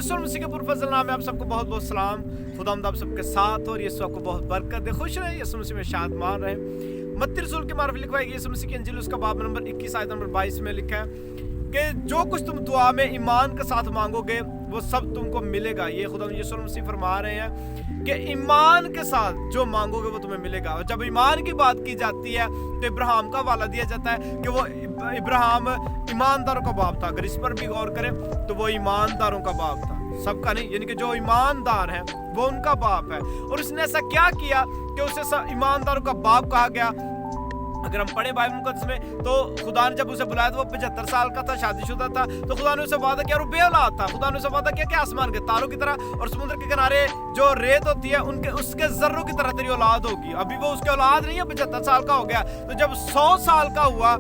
यीशु मसीह के पुरफज़ल नाम में आप सबको बहुत बहुत सलाम। खुदावंद आप सबके साथ और यीशु आपको बहुत बरकत दे। खुश रहे, यीशु मसीह में शादमान रहे। मत्ती रसूल के मार्फत लिखवाई गई यीशु मसीह की इंजील उसका बाब नंबर 21 आयत नंबर 22 में लिखा है कि जो कुछ तुम दुआ में ईमान के साथ मांगोगे वो सब तुमको मिलेगा। ये खुदा यीशु मसीह फरमा रहे हैं कि ईमान के साथ जो मांगोगे वो तुम्हें मिलेगा। और जब ईमान की बात की जाती है तो इब्राहिम का हवाला दिया जाता है कि वो इब्राहिम ईमानदारों का बाप था। अगर इस पर भी गौर करें तो वो ईमानदारों का बाप था, सबका नहीं, यानी कि जो ईमानदार है वो उनका बाप है। और उसने ऐसा क्या किया कि उसे ईमानदारों का बाप कहा गया। अगर हम पढ़े बाइबल मुकद्दस में तो खुदा ने जब उसे बुलाया तो वो 75 साल का था, शादीशुदा था। तो खुदा ने उसे वादा किया और बेऔलाद था। खुदा ने उसे वादा किया कि आसमान के तारों की तरह और समुद्र के किनारे जो रेत होती है उनके उसके जर्रों की तरह तेरी औलाद होगी। अभी वो उसके औलाद नहीं है, 75 साल का हो गया। तो जब 100 साल का हुआ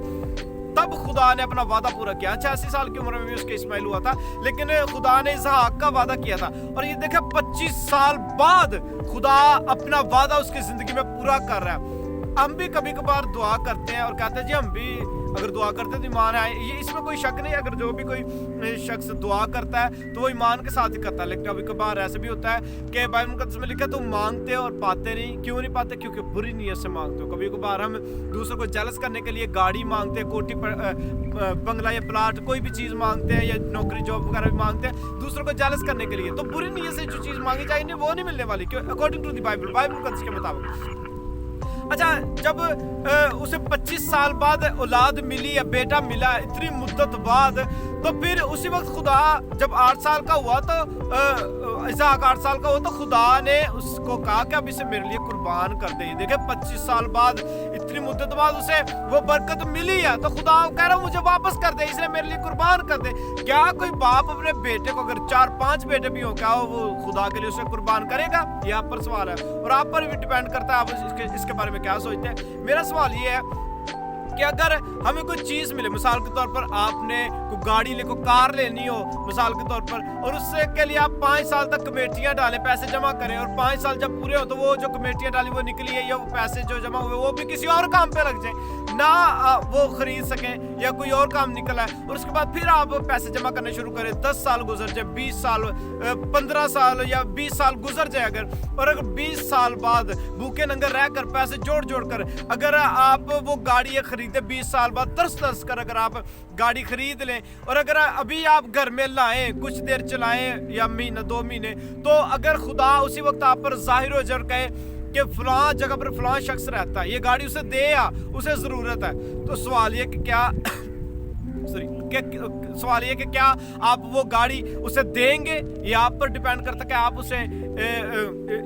तब खुदा ने अपना वादा पूरा किया। 86 साल की उम्र में भी उसके इस्माइल हुआ था, लेकिन खुदा ने इसहाक का वादा किया था। और ये देखा 25 साल बाद खुदा अपना वादा उसकी जिंदगी में पूरा कर रहा है। हम भी कभी कभार दुआ करते हैं और कहते हैं जी हम भी अगर दुआ करते हैं तो ईमान है, ये इसमें कोई शक नहीं। अगर जो भी कोई शख्स दुआ करता है तो वो ईमान के साथ ही करता है। लेकिन कभी कभार ऐसे भी होता है कि बाइबल मुकद्दस में लिखा है तुम मांगते हो और पाते नहीं। क्यों नहीं पाते? क्योंकि बुरी नीयत से मांगते हो। कभी कभार हम दूसरों को जेलस करने के लिए गाड़ी मांगते हैं, कोठी बंगला या प्लाट, कोई भी चीज़ मांगते हैं या नौकरी जॉब वगैरह भी मांगते हैं दूसरों को जेलस करने के लिए। तो बुरी नीयत से जो चीज़ मांगी जाएगी वो नहीं मिलने वाली, क्यों? अकॉर्डिंग टू द बाइबल मुकद्दस के मुताबिक। अच्छा, जब उसे 25 साल बाद औलाद मिली या बेटा मिला, इतनी मुद्दत बाद, तो फिर उसी वक्त खुदा जब 8 साल का हुआ तो इसहाक 8 साल का हुआ तो खुदा ने उसको कहा कि अब इसे मेरे लिए कुर्बान कर दे। देखे 25 साल बाद, इतनी मुद्दत बाद उसे वो बरकत मिली है तो खुदा कह रहा मुझे वापस कर दे, इसलिए मेरे लिए कुर्बान कर दे। क्या कोई बाप अपने बेटे को, अगर 4-5 बेटे भी हो, क्या वो खुदा के लिए उसे कुर्बान करेगा? ये आप पर सवाल है और आप पर भी डिपेंड करता है आप इसके बारे में क्या सोचते हैं। मेरा सवाल ये है कि अगर हमें कोई चीज़ मिले, मिसाल के तौर पर आपने कोई गाड़ी ले, कोई कार लेनी हो मिसाल के तौर पर, और उससे के लिए आप 5 साल तक कमेटियाँ डालें, पैसे जमा करें, और 5 साल जब पूरे हो तो वो जो कमेटियाँ डाली वो निकली है या वो पैसे जो जमा हुए वो भी किसी और काम पे लग जाए, ना वो खरीद सकें या कोई और काम निकला है, और उसके बाद फिर आप पैसे जमा करने शुरू करें। 10 साल गुजर जाए, 20 साल, 15 साल या 20 साल गुजर जाए अगर 20 साल बाद भूखे नंगे रह कर पैसे जोड़ कर अगर आप वो गाड़ी खरीदे 20 साल बाद, तरस कर अगर आप गाड़ी खरीद लें, और अगर अभी आप घर में लाएं, कुछ देर चलाएं या महीना 2 महीने, तो अगर खुदा उसी वक्त आप पर जाहिर हो जर कहे कि फलां जगह पर फलां शख्स रहता है, ये गाड़ी उसे दे या उसे ज़रूरत है, तो सवाल ये कि क्या सवाल ये कि क्या आप वो गाड़ी उसे देंगे? ये आप पर डिपेंड करता है कि आप उसे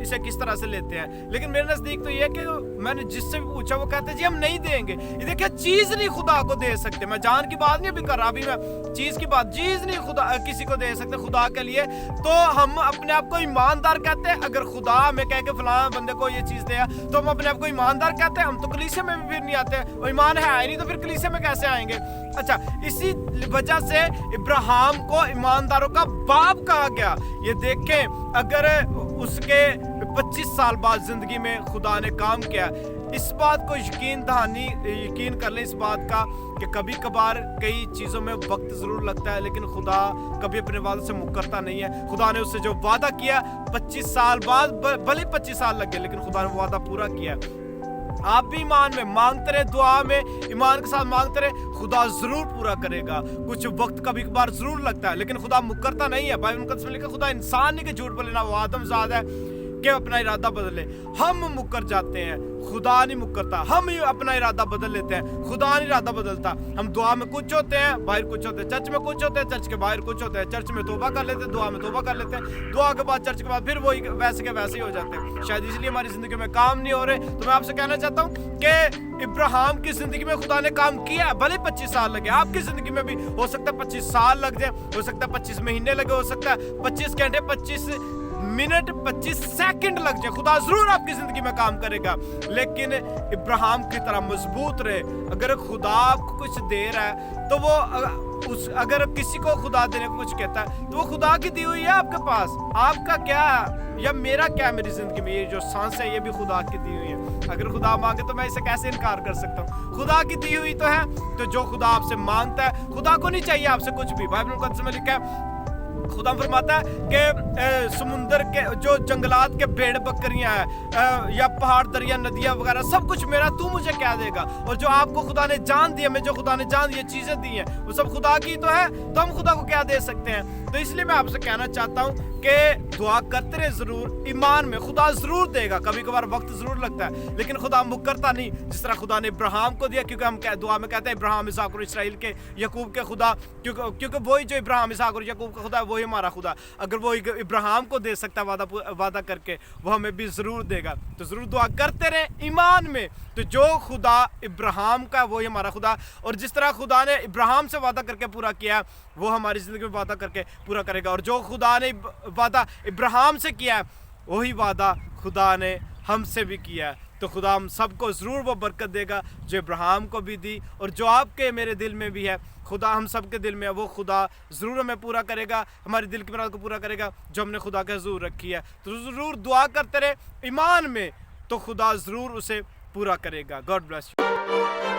इसे किस तरह से लेते हैं। लेकिन मेरे नज़दीक तो ये है कि मैंने जिससे भी पूछा वो कहते हैं जी हम नहीं देंगे। ये देखिए चीज़ नहीं खुदा को दे सकते, मैं जान की बात नहीं अभी कर रहा, अभी मैं चीज़ की बात, चीज़ नहीं खुदा किसी को दे सकते खुदा के लिए। तो हम अपने आप को ईमानदार कहते हैं। अगर खुदा हमें कह के फलां बंदे को ये चीज़ दिया तो हम अपने आप को ईमानदार कहते हैं। हम तो कलीसिया में भी फिर नहीं आते, और ईमान है नहीं तो फिर कलीसिया में कैसे आएंगे? अच्छा, इसी वजह से इब्राहिम को ईमानदारों का बाप कहा गया। ये देखें, अगर उसके 25 साल बाद जिंदगी में खुदा ने काम किया, इस बात को यकीन कर लें इस बात का कि कभी कभार कई चीज़ों में वक्त ज़रूर लगता है, लेकिन खुदा कभी अपने वादे से मुकरता नहीं है। खुदा ने उससे जो वादा किया 25 साल बाद, भले 25 साल लगे, लेकिन खुदा ने वो वादा पूरा किया। आप भी ईमान में मांगते रहे, दुआ में ईमान के साथ मांगते रहे, खुदा जरूर पूरा करेगा। कुछ वक्त कभी कभार जरूर लगता है, लेकिन खुदा मुकरता नहीं है। बाइबल मुकद्दस में लिखा खुदा इंसान नहीं कि झूठ बोले, ना वो आदमजाद है कि अपना इरादा बदले। हम मुकर जाते हैं, खुदा नहीं मुकरता। हम ही अपना इरादा बदल लेते हैं, खुदा नहीं इरादा बदलता। हम दुआ में कुछ होते हैं, बाहर कुछ होते हैं, चर्च में कुछ होते हैं, चर्च के बाहर कुछ होते हैं, चर्च में तौबा कर लेते हैं, दुआ में तौबा कर लेते हैं, दुआ के बाद चर्च के बाद फिर वही वैसे के वैसे ही हो जाते हैं। शायद इसलिए हमारी जिंदगी में काम नहीं हो रहे। तो मैं आपसे कहना चाहता हूँ कि इब्राहिम की जिंदगी में खुदा ने काम किया, भले 25 साल लगे। आपकी जिंदगी में भी हो सकता है 25 साल लग जाए, हो सकता है 25 महीने लगे, हो सकता है 25 घंटे, 25 मिनट, 25 सेकंड लग जाए। खुदा जरूर आपकी जिंदगी में काम करेगा, लेकिन इब्राहिम की तरह मजबूत रहे। अगर खुदा आपको कुछ दे रहा है तो वो अगर किसी को खुदा देने को कुछ कहता है तो वो खुदा की दी हुई है आपके पास। आपका क्या या मेरा क्या मेरी जिंदगी में? ये जो सांस है ये भी खुदा की दी हुई है। अगर खुदा मांगे तो मैं इसे कैसे इनकार कर सकता हूँ? खुदा की दी हुई तो है। तो जो खुदा आपसे मांगता है, खुदा को नहीं चाहिए आपसे कुछ भी। बाइबल मुकद्दस में लिखा है खुदा फरमाता है कि समुंदर के जो जंगलात के भेड़ बकरियां हैं या पहाड़ दरिया नदियां वगैरह सब कुछ मेरा, तू मुझे क्या देगा। और जो आपको खुदा ने जान दी, हमें जो खुदा ने जान ये चीज़ें दी हैं वो सब खुदा की तो है, तो हम खुदा को क्या दे सकते हैं। तो इसलिए मैं आपसे कहना चाहता हूँ कि दुआ करते रहे ज़रूर, ईमान में खुदा ज़रूर देगा। कभी कभार वक्त ज़रूर लगता है लेकिन खुदा मुकरता नहीं, जिस तरह खुदा ने इब्राहिम को दिया, क्योंकि हम दुआ में कहते हैं इब्राहिम इसहाक और इसराइल के याकूब के खुदा, क्योंकि वही जो इब्राहिम इसहाक और याकूब का खुदा है वही हमारा खुदा। अगर वो इब्राहिम को दे सकता है वादा करके, वो हमें भी ज़रूर देगा। तो ज़रूर दुआ करते रहे ईमान में। तो जो खुदा इब्राहिम का वही हमारा खुदा, और जिस तरह खुदा ने इब्राहिम से वादा करके पूरा किया वो हमारी ज़िंदगी में वादा करके पूरा करेगा। और जो खुदा ने वादा इब्राहिम से किया है वही वादा खुदा ने हमसे भी किया है। तो खुदा हम सबको ज़रूर वो बरकत देगा जो इब्राहिम को भी दी, और जो आपके मेरे दिल में भी है, खुदा हम सब के दिल में है, वो खुदा ज़रूर हमें पूरा करेगा, हमारे दिल की मुराद को पूरा करेगा जो हमने खुदा के हुज़ूर रखी है। तो ज़रूर दुआ करते रहे ईमान में, तो खुदा ज़रूर उसे पूरा करेगा। God bless you.